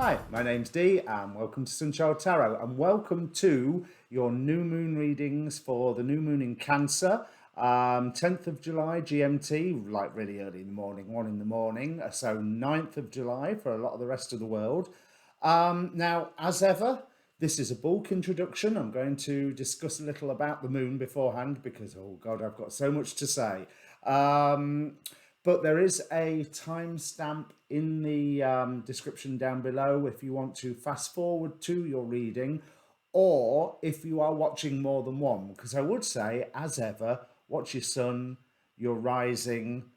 Hi, my name's Dee and welcome to Untitled Tarot and welcome to your new moon readings for the new moon in Cancer, 10th of July GMT, like really early in the morning, 1 in the morning, so 9th of July for a lot of the rest of the world. Now, as ever, this is a bulk introduction. I'm going to discuss a little about the moon beforehand because, oh God, I've got so much to say. But there is a timestamp in the description down below if you want to fast forward to your reading or if you are watching more than one. Because I would say, as ever, watch your sun, your rising,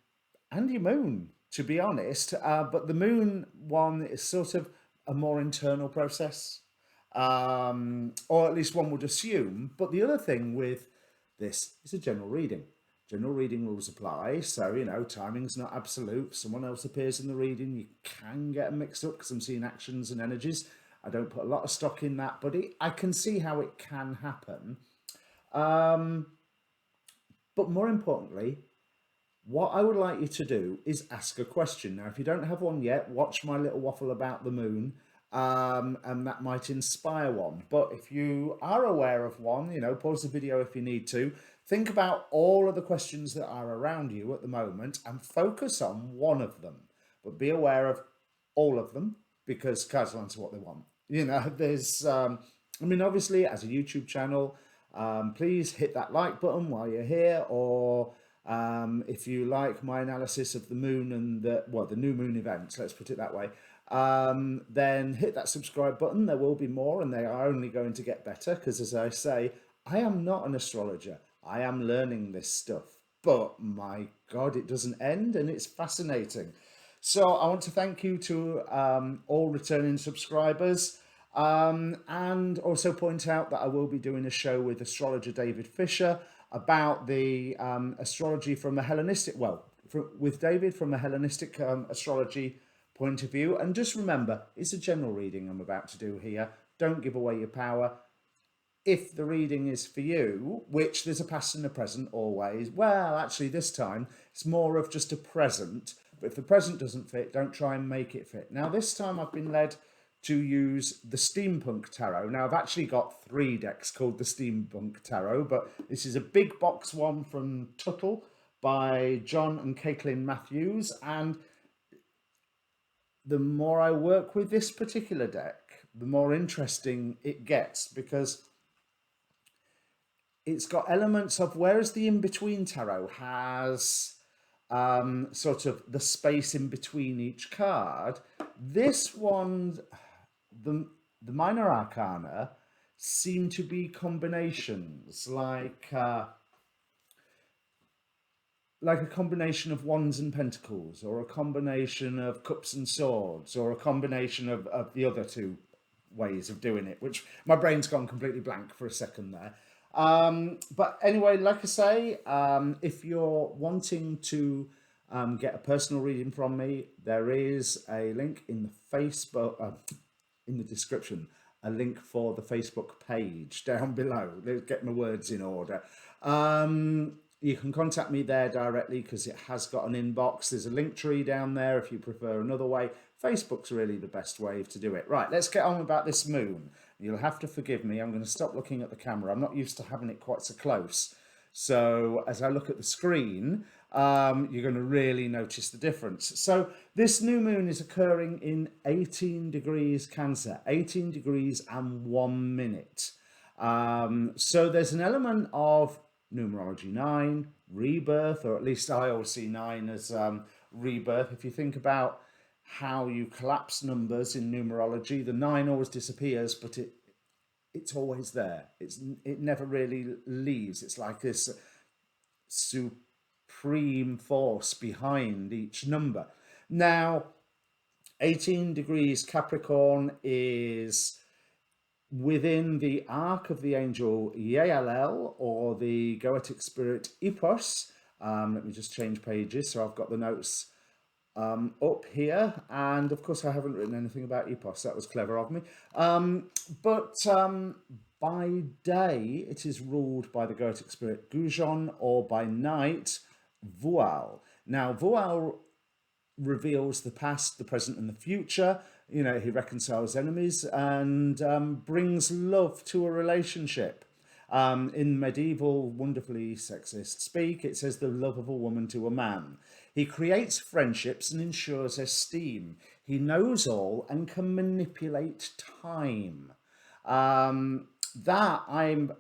and your moon, to be honest. But the moon one is sort of a more internal process, or at least one would assume. But the other thing with this is a general reading. General reading rules apply, so timing's not absolute. If someone else appears in the reading, you can get them mixed up because I'm seeing actions and energies. I don't put a lot of stock in that, but I can see how it can happen. But more importantly, what I would like you to do is ask a question. Now, if you don't have one yet, watch my little waffle about the moon, and that might inspire one. But if you are aware of one, pause the video if you need to. Think about all of the questions that are around you at the moment and focus on one of them. But be aware of all of them because cards will answer what they want. There's, obviously, as a YouTube channel, please hit that like button while you're here, or if you like my analysis of the moon and the new moon events, let's put it that way, then hit that subscribe button. There will be more and they are only going to get better because, as I say, I am not an astrologer. I am learning this stuff, but my God, it doesn't end and it's fascinating. So I want to thank you to all returning subscribers, and also point out that I will be doing a show with astrologer David Fisher about the astrology from a Hellenistic, with David from a Hellenistic astrology point of view. And just remember, it's a general reading I'm about to do here. Don't give away your power. If the reading is for you, which there's a past and a present always, well, actually this time it's more of just a present. But if the present doesn't fit, don't try and make it fit. Now, this time I've been led to use the Steampunk Tarot. Now, I've actually got 3 decks called the Steampunk Tarot, but this is a big box one from Tuttle by John and Caitlin Matthews. And the more I work with this particular deck, the more interesting it gets because it's got elements of, whereas the in-between tarot has sort of the space in between each card, this one, the minor arcana seem to be combinations, like a combination of wands and pentacles, or a combination of cups and swords, or a combination of the other 2 ways of doing it, which my brain's gone completely blank for a second there. But anyway, like I say, if you're wanting to get a personal reading from me, there is a link in the Facebook, in the description, a link for the Facebook page down below. Let's get my words in order. You can contact me there directly because it has got an inbox. There's a link tree down there if you prefer another way. Facebook's really the best way to do it. Right, let's get on about this moon. You'll have to forgive me. I'm going to stop looking at the camera. I'm not used to having it quite so close. So as I look at the screen, you're going to really notice the difference. So this new moon is occurring in 18 degrees Cancer, 18 degrees and 1 minute. So there's an element of numerology 9, rebirth, or at least I always see 9 as rebirth. If you think about how you collapse numbers in numerology, the 9 always disappears, but it's always there. It never really leaves. It's like this supreme force behind each number. Now, 18 degrees Capricorn is within the arc of the angel Yael, or the Goetic spirit Ipos. Let me just change pages so I've got the notes up here, and of course I haven't written anything about Epos. That was clever of me. But by day it is ruled by the Goetic spirit Goujon, or by night Vual. Now Vual reveals the past, the present, and the future. You know, he reconciles enemies and brings love to a relationship. In medieval, wonderfully sexist speak, it says the love of a woman to a man. He creates friendships and ensures esteem. He knows all and can manipulate time. That I'm,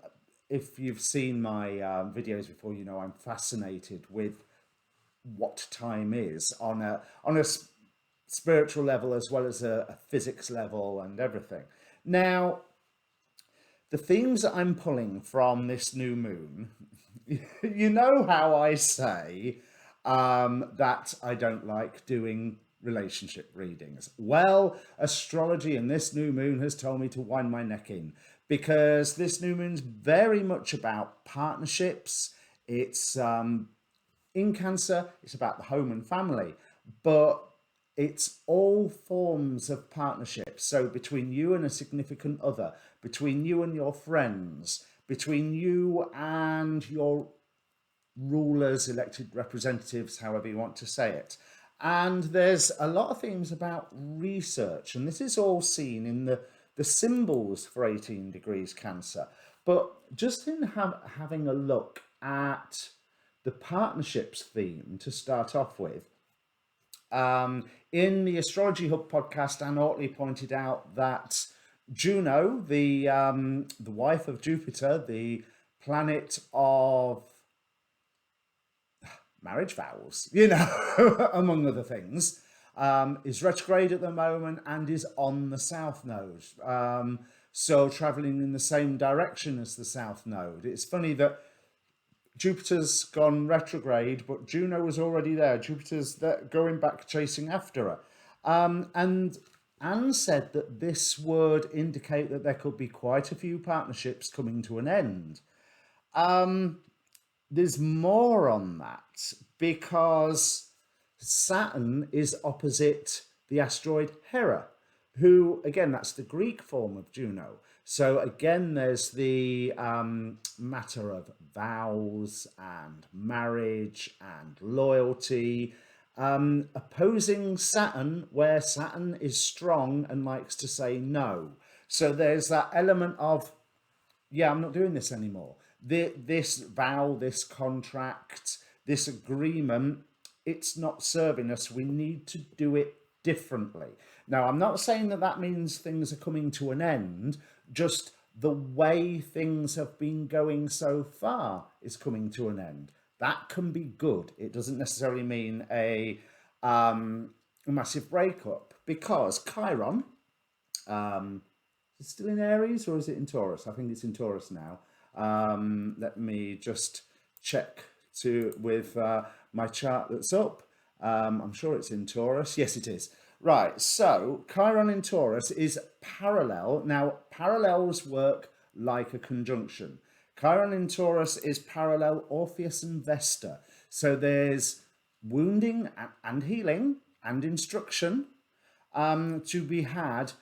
if you've seen my videos before, you know I'm fascinated with what time is on a spiritual level as well as a physics level and everything. Now, the themes that I'm pulling from this new moon, you know how I say that I don't like doing relationship readings. Well, astrology and this new moon has told me to wind my neck in, because this new moon's very much about partnerships. It's in Cancer, it's about the home and family, but it's all forms of partnerships. So between you and a significant other, between you and your friends, between you and your rulers, elected representatives, however you want to say it. And there's a lot of themes about research, and this is all seen in the symbols for 18 degrees Cancer. But just in having a look at the partnerships theme to start off with, in the Astrology Hub podcast, Anne Ortley pointed out that Juno, the wife of Jupiter, the planet of marriage vows, you know, among other things, is retrograde at the moment and is on the South Node. So traveling in the same direction as the South Node. It's funny that Jupiter's gone retrograde, but Juno was already there. Jupiter's there, going back, chasing after her. And Anne said that this would indicate that there could be quite a few partnerships coming to an end. There's more on that, because Saturn is opposite the asteroid Hera, who, again, that's the Greek form of Juno. So again, there's the matter of vows and marriage and loyalty, opposing Saturn, where Saturn is strong and likes to say no. So there's that element of, yeah, I'm not doing this anymore. This vow, this contract, this agreement, it's not serving us. We need to do it differently. Now, I'm not saying that that means things are coming to an end, just the way things have been going so far is coming to an end. That can be good. It doesn't necessarily mean a massive breakup, because Chiron, is it still in Aries or is it in Taurus? I think it's in Taurus now. Let me just check with my chart that's up. I'm sure it's in Taurus. Yes, it is. Right, so Chiron in Taurus is parallel. Now, parallels work like a conjunction. Chiron in Taurus is parallel Orpheus and Vesta. So there's wounding and healing and instruction to be had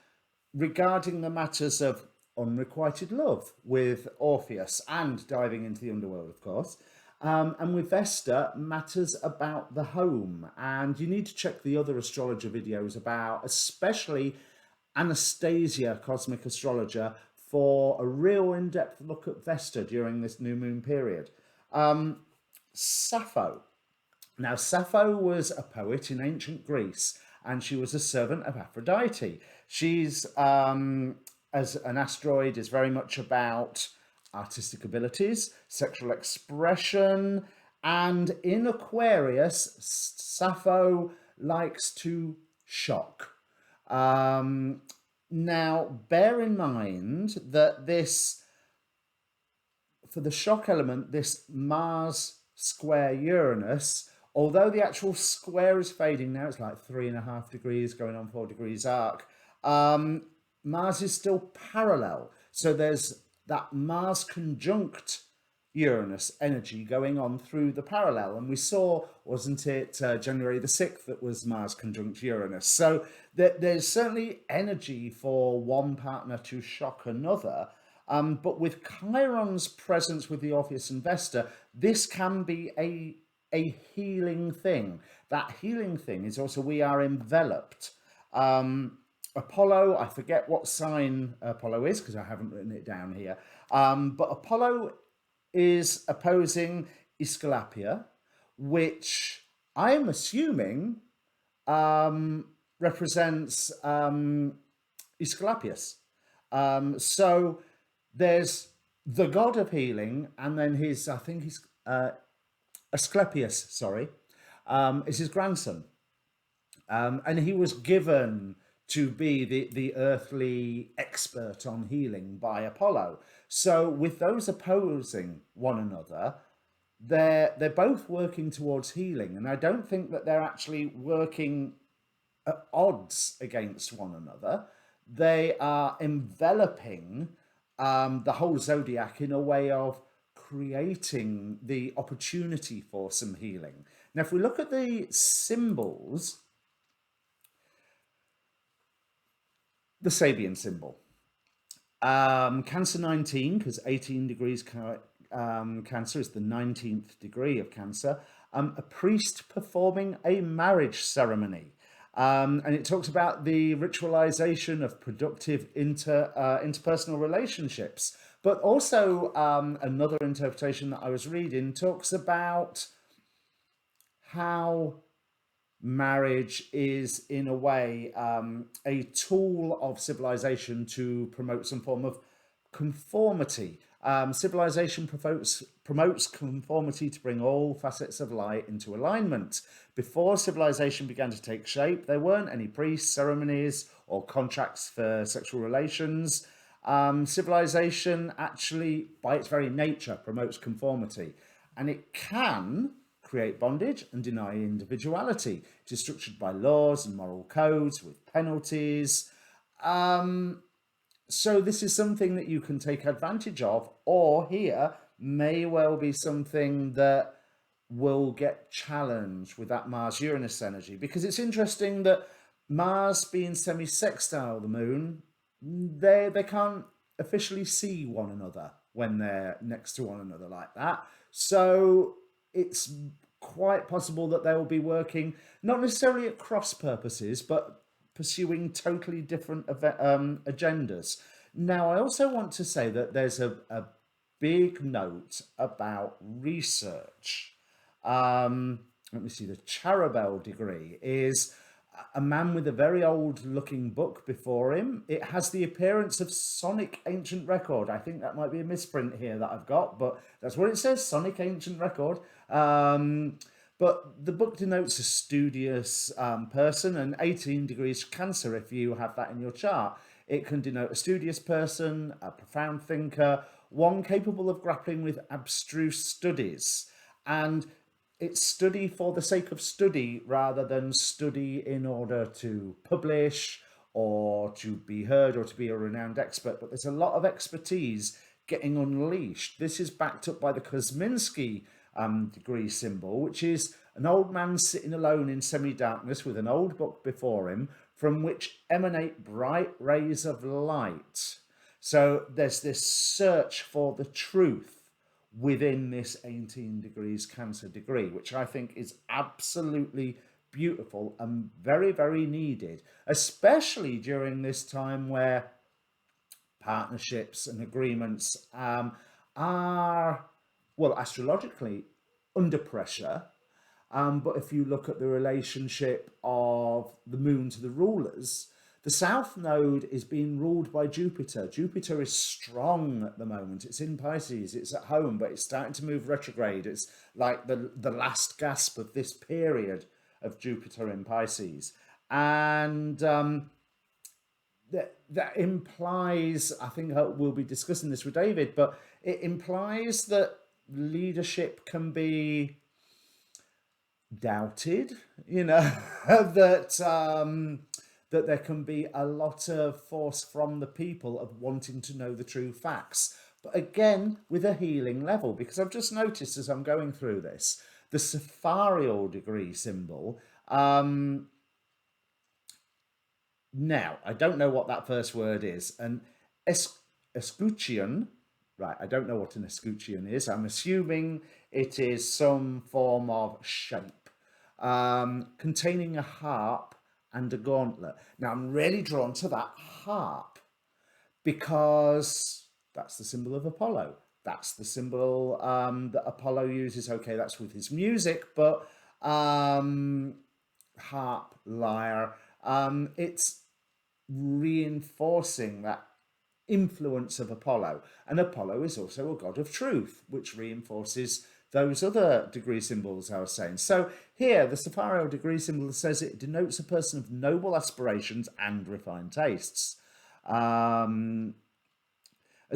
regarding the matters of unrequited love with Orpheus, and diving into the underworld, of course. And with Vesta, matters about the home. And you need to check the other astrologer videos about, especially Anastasia, Cosmic Astrologer, for a real in-depth look at Vesta during this new moon period. Sappho. Now, Sappho was a poet in ancient Greece, and she was a servant of Aphrodite. She's, as an asteroid, is very much about artistic abilities, sexual expression, and in Aquarius, Sappho likes to shock. Now, bear in mind that this, for the shock element, this Mars square Uranus, although the actual square is fading now, it's like 3.5 degrees going on 4 degrees arc, Mars is still parallel. So there's that Mars conjunct Uranus energy going on through the parallel. And we saw, wasn't it, January the 6th, that was Mars conjunct Uranus. So there's certainly energy for one partner to shock another. But with Chiron's presence with the Orpheus and Vesta, this can be a a healing thing. That healing thing is also we are enveloped. Um, Apollo, I forget what sign Apollo is because I haven't written it down here. But Apollo is opposing Aesculapia, which I'm assuming represents Aesculapius. So there's the god of healing, and then his, I think he's Asclepius, sorry, is his grandson. And he was given to be the earthly expert on healing by Apollo. So with those opposing one another, they're both working towards healing, and I don't think that they're actually working at odds against one another. They are enveloping the whole zodiac in a way of creating the opportunity for some healing. Now, if we look at the symbols, the Sabian symbol, Cancer 19, because 18 degrees Cancer is the 19th degree of Cancer, a priest performing a marriage ceremony. And it talks about the ritualization of productive interpersonal relationships. But also, another interpretation that I was reading talks about how marriage is, in a way, a tool of civilization to promote some form of conformity. Civilization promotes conformity to bring all facets of light into alignment. Before civilization began to take shape, there weren't any priests, ceremonies, or contracts for sexual relations. Civilization actually, by its very nature, promotes conformity, and it can create bondage and deny individuality. It is structured by laws and moral codes with penalties. So this is something that you can take advantage of, or here may well be something that will get challenged with that Mars-Uranus energy, because it's interesting that Mars being semi-sextile the moon, they can't officially see one another when they're next to one another like that. So it's quite possible that they will be working not necessarily at cross purposes, but pursuing totally different agendas. Now, I also want to say that there's a big note about research. Let me see, the Charabel degree is a man with a very old looking book before him. It has the appearance of Sonic Ancient Record. I think that might be a misprint here that I've got, but that's what it says, Sonic Ancient Record. But the book denotes a studious person, and 18 degrees Cancer, if you have that in your chart. It can denote a studious person, a profound thinker, one capable of grappling with abstruse studies. And it's study for the sake of study rather than study in order to publish or to be heard or to be a renowned expert. But there's a lot of expertise getting unleashed. This is backed up by the Kosminski degree symbol, which is an old man sitting alone in semi-darkness with an old book before him from which emanate bright rays of light. So there's this search for the truth within this 18 degrees Cancer degree, which I think is absolutely beautiful and very, very needed, especially during this time where partnerships and agreements are, well, astrologically under pressure. But if you look at the relationship of the moon to the rulers, the south node is being ruled by Jupiter. Jupiter is strong at the moment. It's in Pisces, it's at home, but it's starting to move retrograde. It's like the last gasp of this period of Jupiter in Pisces. And that implies, I think we'll be discussing this with David, but it implies that leadership can be doubted, that that there can be a lot of force from the people of wanting to know the true facts, but again with a healing level, because I've just noticed as I'm going through this, the Safarial degree symbol, now I don't know what that first word is, and escutcheon Right, I don't know what an escutcheon is. I'm assuming it is some form of shape containing a harp and a gauntlet. Now, I'm really drawn to that harp because that's the symbol of Apollo. That's the symbol that Apollo uses. Okay, that's with his music, but harp, lyre, it's reinforcing that influence of Apollo. And Apollo is also a god of truth, which reinforces those other degree symbols I was saying. So here, the Sapphire degree symbol says it denotes a person of noble aspirations and refined tastes. As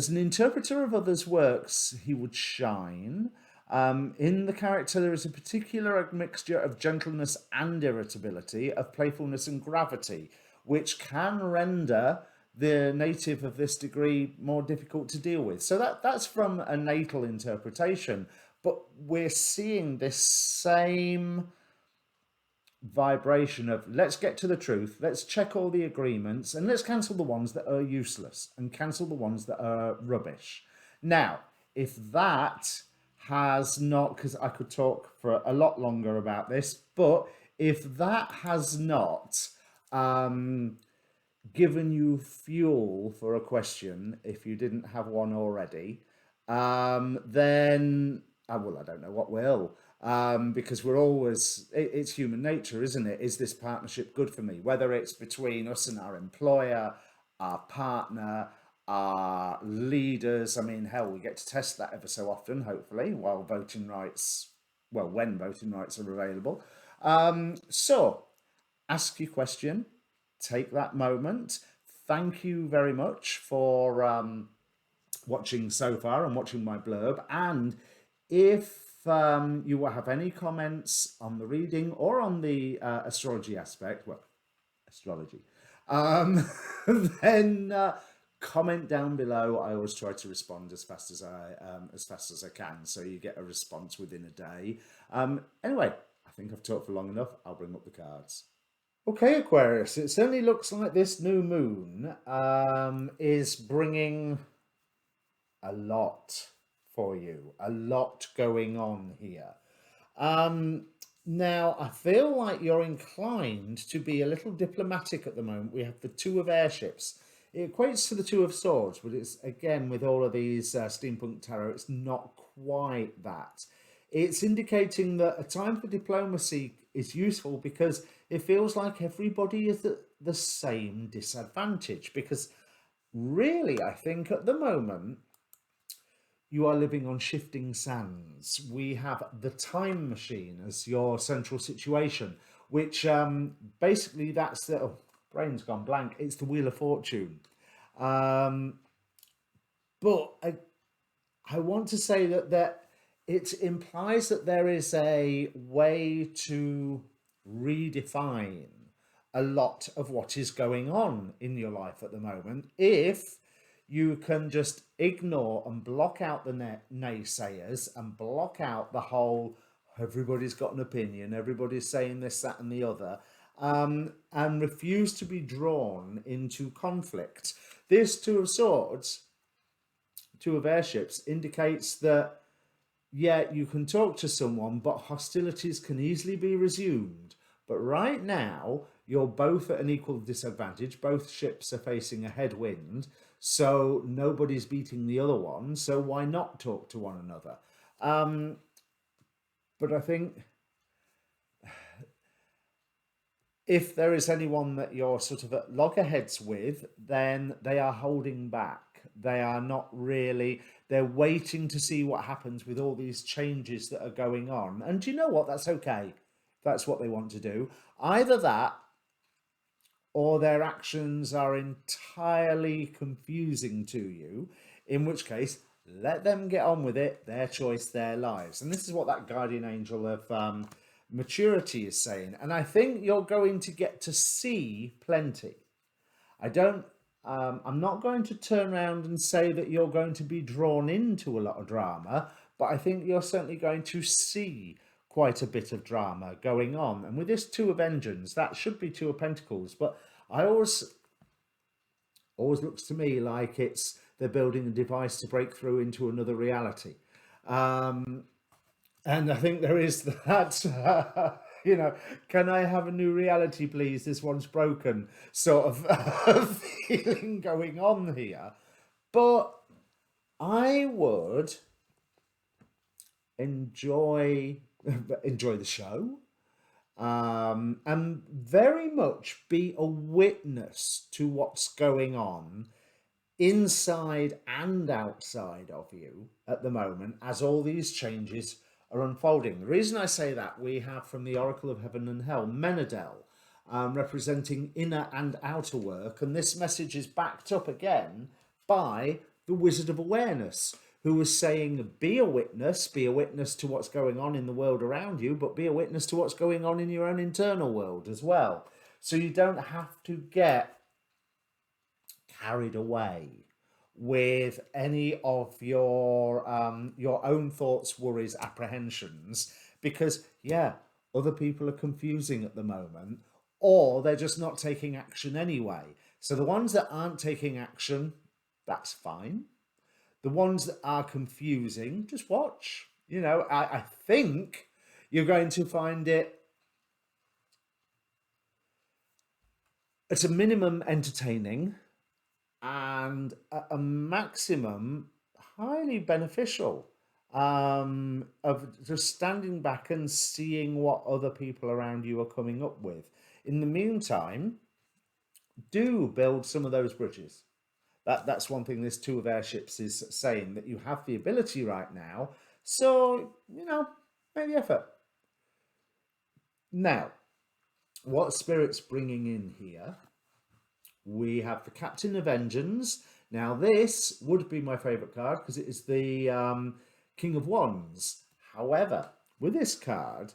an interpreter of others' works, he would shine. In the character, there is a particular mixture of gentleness and irritability, of playfulness and gravity, which can render the native of this degree more difficult to deal with. So that's from a natal interpretation, but we're seeing this same vibration of let's get to the truth, let's check all the agreements, and let's cancel the ones that are useless and cancel the ones that are rubbish. Now, if that has not, because I could talk for a lot longer about this, but if that has not given you fuel for a question, if you didn't have one already, then well, I don't know what will. Because we're always, it's human nature, isn't it? Is this partnership good for me? Whether it's between us and our employer, our partner, our leaders. I mean, hell, we get to test that ever so often, hopefully, while voting rights, well, when voting rights are available. So ask your question, take that moment. Thank you very much for watching so far and watching my blurb. And if you have any comments on the reading or on the astrology aspect, well, astrology, then comment down below. I always try to respond as fast as I can, so you get a response within a day. Anyway, I think I've talked for long enough. I'll bring up the cards. Okay, Aquarius, it certainly looks like this new moon is bringing a lot for you, a lot going on here. Now, I feel like you're inclined to be a little diplomatic at the moment. We have the Two of Airships. It equates to the Two of Swords, but it's, again, with all of these steampunk tarot, it's not quite that. It's indicating that a time for diplomacy is useful because it feels like everybody is at the same disadvantage. Because really, I think at the moment, you are living on shifting sands. We have the time machine as your central situation, which basically that's the, oh, brain's gone blank. It's the Wheel of Fortune. But I want to say that it implies that there is a way to redefine a lot of what is going on in your life at the moment if you can just ignore and block out the naysayers and block out the whole everybody's got an opinion, everybody's saying this, that and the other, and refuse to be drawn into conflict. This Two of Swords, Two of Airships, indicates that yeah, you can talk to someone, but hostilities can easily be resumed. But right now, you're both at an equal disadvantage. Both ships are facing a headwind, so nobody's beating the other one. So why not talk to one another? But I think if there is anyone that you're sort of at loggerheads with, then they are holding back. They are not really, they're waiting to see what happens with all these changes that are going on. And do you know what? That's okay. That's what they want to do. Either that or their actions are entirely confusing to you, in which case, let them get on with it, their choice, their lives. And this is what that guardian angel of maturity is saying. And I think you're going to get to see plenty. I'm not going to turn around and say that you're going to be drawn into a lot of drama, but I think you're certainly going to see quite a bit of drama going on. And with this Two of Engines, that should be Two of Pentacles, but I always looks to me like it's they're building a device to break through into another reality. And I think there is that, can I have a new reality, please? This one's broken, sort of feeling going on here. But I would enjoy the show, and very much be a witness to what's going on inside and outside of you at the moment as all these changes are unfolding. The reason I say that, we have from the Oracle of Heaven and Hell, Menadel, representing inner and outer work, and this message is backed up again by the Wizard of Awareness, who was saying, be a witness to what's going on in the world around you, but be a witness to what's going on in your own internal world as well. So you don't have to get carried away with any of your own thoughts, worries, apprehensions, because other people are confusing at the moment, or they're just not taking action anyway. So the ones that aren't taking action, that's fine. The ones that are confusing, just watch. I think you're going to find it at a minimum entertaining, and at a maximum highly beneficial, of just standing back and seeing what other people around you are coming up with. In the meantime, do build some of those bridges. That's one thing this Two of Airships is saying, that you have the ability right now, so make the effort. Now, what Spirit's bringing in here, we have the Captain of Engines. Now, this would be my favourite card because it is the King of Wands. However, with this card,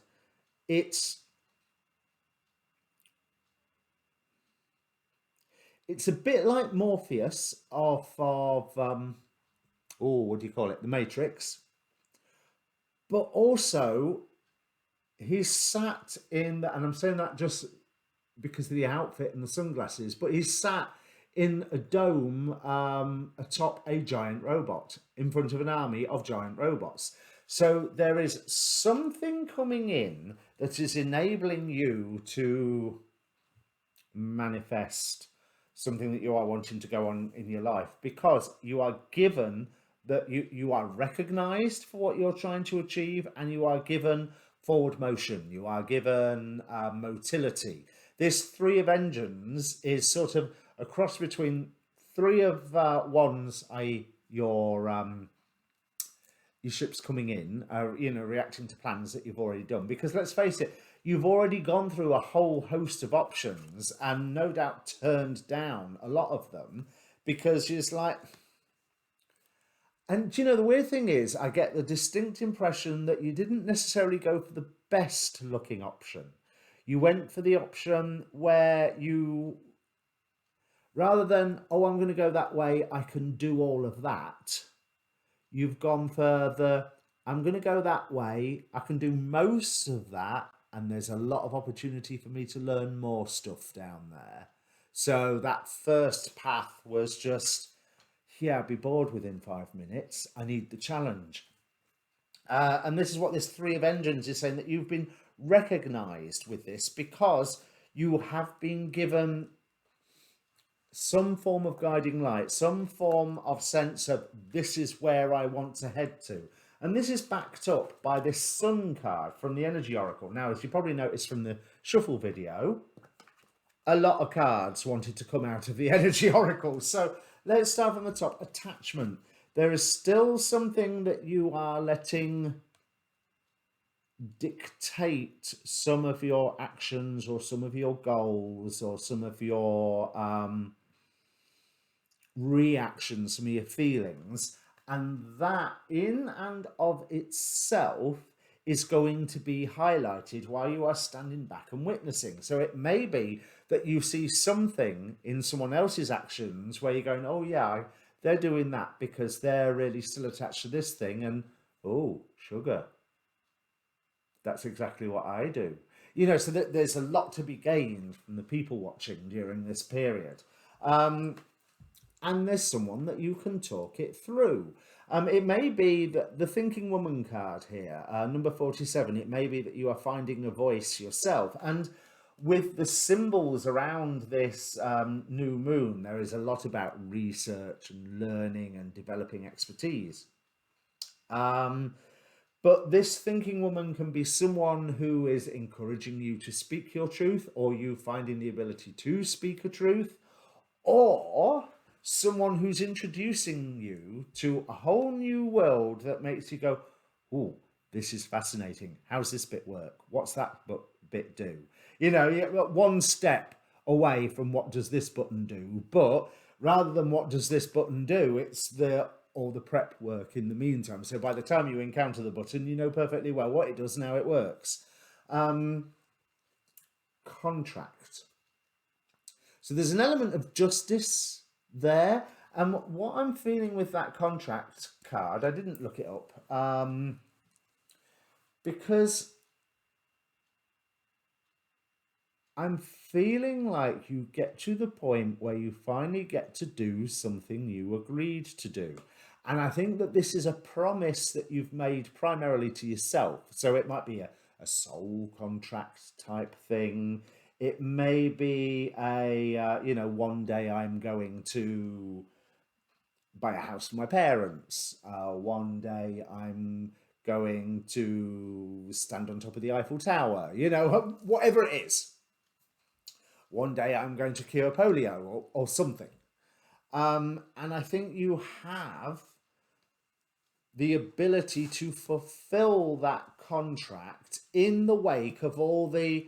it's a bit like Morpheus of what do you call it? The Matrix. But also, he's sat in, and I'm saying that just because of the outfit and the sunglasses, but he's sat in a dome atop a giant robot in front of an army of giant robots. So there is something coming in that is enabling you to manifest something that you are wanting to go on in your life, because you are given that you are recognized for what you're trying to achieve, and you are given forward motion, you are given motility. This Three of Engines is sort of a cross between Three of Wands, i.e. your ships coming in, reacting to plans that you've already done. Because let's face it, you've already gone through a whole host of options and no doubt turned down a lot of them, because you're just like... And the weird thing is, I get the distinct impression that you didn't necessarily go for the best looking option. You went for the option where you, rather than, I'm going to go that way, I can do all of that, you've gone further, I'm going to go that way, I can do most of that, and there's a lot of opportunity for me to learn more stuff down there. So that first path was just, I'd be bored within 5 minutes, I need the challenge. And this is what this Three of Engines is saying, that you've been recognized with this because you have been given some form of guiding light, some form of sense of, this is where I want to head to. And this is backed up by this Sun card from the Energy Oracle. Now, as you probably noticed from the shuffle video, a lot of cards wanted to come out of the Energy Oracle. So let's start from the top. Attachment. There is still something that you are letting dictate some of your actions, or some of your goals, or some of your reactions, some of your feelings. And that in and of itself is going to be highlighted while you are standing back and witnessing. So it may be that you see something in someone else's actions where you're going, oh yeah, they're doing that because they're really still attached to this thing, and oh, sugar, that's exactly what I do. So there's a lot to be gained from the people watching during this period. and there's someone that you can talk it through. It may be that the thinking woman card here, number 47, it may be that you are finding a voice yourself. And with the symbols around this new moon, there is a lot about research and learning and developing expertise. But this thinking woman can be someone who is encouraging you to speak your truth, or you finding the ability to speak a truth, or someone who's introducing you to a whole new world that makes you go, oh, this is fascinating. How's this bit work? What's that bit do? You know, you're one step away from what does this button do, but rather than what does this button do, it's all the prep work in the meantime. So by the time you encounter the button, you know perfectly well what it does and how it works. Contract. So there's an element of justice there. And what I'm feeling with that contract card, I didn't look it up, because I'm feeling like you get to the point where you finally get to do something you agreed to do. And I think that this is a promise that you've made primarily to yourself. So it might be a soul contract type thing. It may be one day I'm going to buy a house for my parents. One day I'm going to stand on top of the Eiffel Tower, whatever it is. One day I'm going to cure polio or something. And I think you have the ability to fulfill that contract in the wake of all the,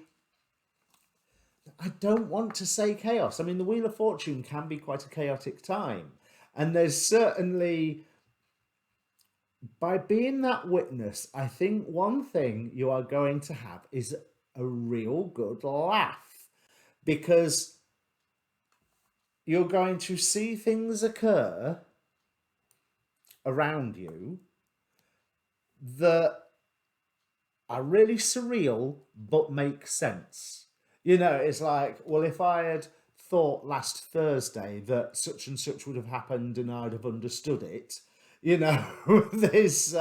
I don't want to say chaos. I mean, the Wheel of Fortune can be quite a chaotic time. And there's certainly, by being that witness, I think one thing you are going to have is a real good laugh, because you're going to see things occur around you that are really surreal but make sense. It's like, well, if I had thought last Thursday that such and such would have happened and I'd have understood it, there's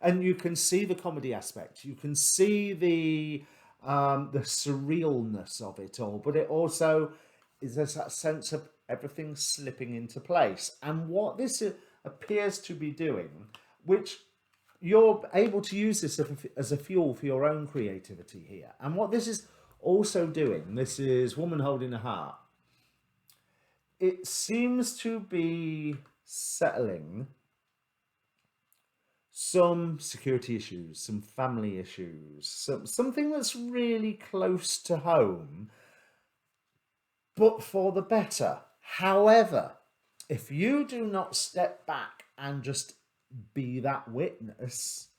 and you can see the comedy aspect, you can see the surrealness of it all, but it also is, there's that sense of everything slipping into place. And what this appears to be doing, which you're able to use this as a fuel for your own creativity here. And what this is also doing, this is Woman Holding a Heart. It seems to be settling some security issues, some family issues, something that's really close to home, but for the better. However, if you do not step back and just be that witness,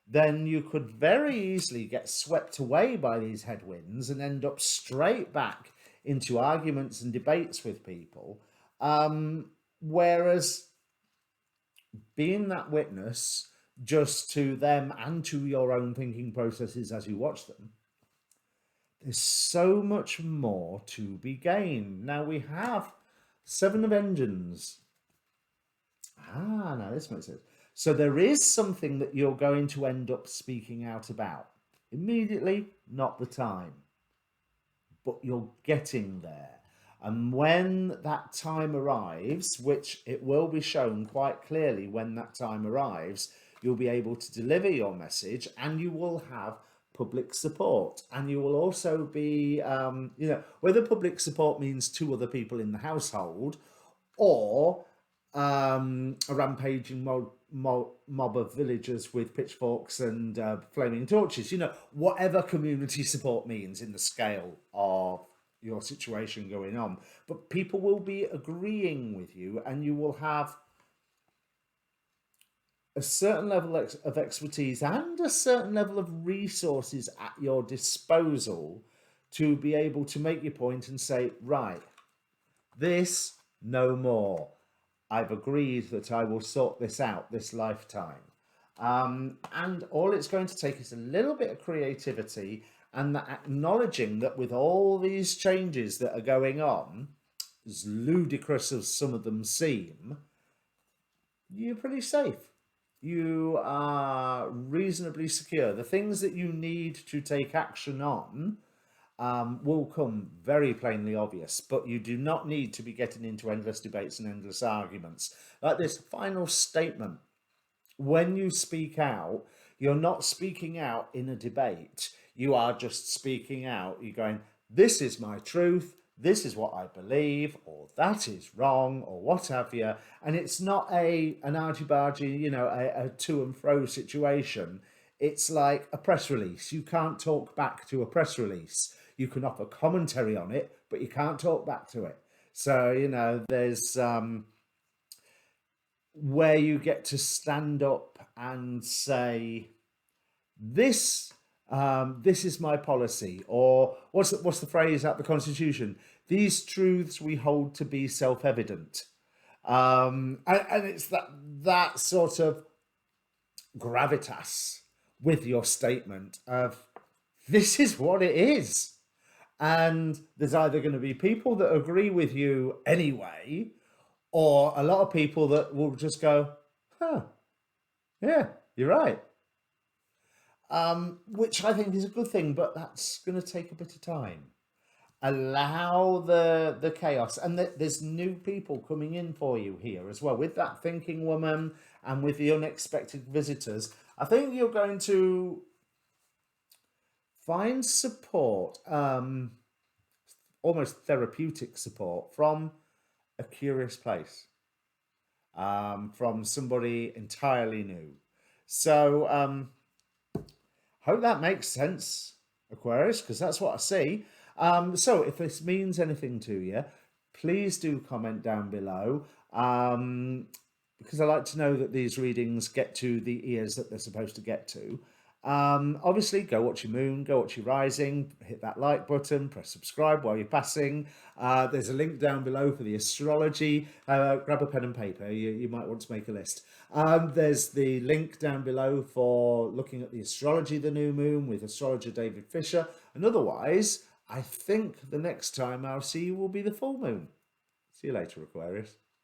then you could very easily get swept away by these headwinds and end up straight back into arguments and debates with people. Whereas being that witness just to them and to your own thinking processes as you watch them, there's so much more to be gained. Now we have Seven of Engines. Now this makes sense. So there is something that you're going to end up speaking out about. Immediately, not the time. But you're getting there. And when that time arrives, which it will be shown quite clearly when that time arrives, you'll be able to deliver your message, and you will have public support. And you will also be, whether public support means 2 other people in the household, or a rampaging mob of villagers with pitchforks and flaming torches, whatever community support means in the scale of your situation going on. But people will be agreeing with you, and you will have a certain level of expertise and a certain level of resources at your disposal to be able to make your point and say, right, this no more. I've agreed that I will sort this out this lifetime. And all it's going to take is a little bit of creativity and that acknowledging that with all these changes that are going on, as ludicrous as some of them seem, you're pretty safe. You are reasonably secure. The things that you need to take action on will come very plainly obvious, but you do not need to be getting into endless debates and endless arguments. Like this final statement, when you speak out, you're not speaking out in a debate. You are just speaking out. You're going, this is my truth, this is what I believe, or that is wrong, or what have you. And it's not an argy-bargy, a to and fro situation. It's like a press release. You can't talk back to a press release. You can offer commentary on it, but you can't talk back to it. So, there's where you get to stand up and say, this is my policy, or what's the phrase at the Constitution? These truths we hold to be self-evident, and it's that sort of gravitas with your statement of this is what it is, and there's either going to be people that agree with you anyway, or a lot of people that will just go, huh, yeah, you're right. Which I think is a good thing, but that's going to take a bit of time. Allow the chaos, and there's new people coming in for you here as well, with that thinking woman and with the unexpected visitors. I think you're going to find support, almost therapeutic support, from a curious place, from somebody entirely new. So hope that makes sense, Aquarius, because that's what I see. So if this means anything to you, please do comment down below, because I like to know that these readings get to the ears that they're supposed to get to. Obviously, go watch your moon, go watch your rising, hit that like button, press subscribe while you're passing. There's a link down below for the astrology. Grab a pen and paper, you might want to make a list. There's the link down below for looking at the astrology of the new moon with astrologer David Fisher. And otherwise, I think the next time I'll see you will be the full moon. See you later, Aquarius.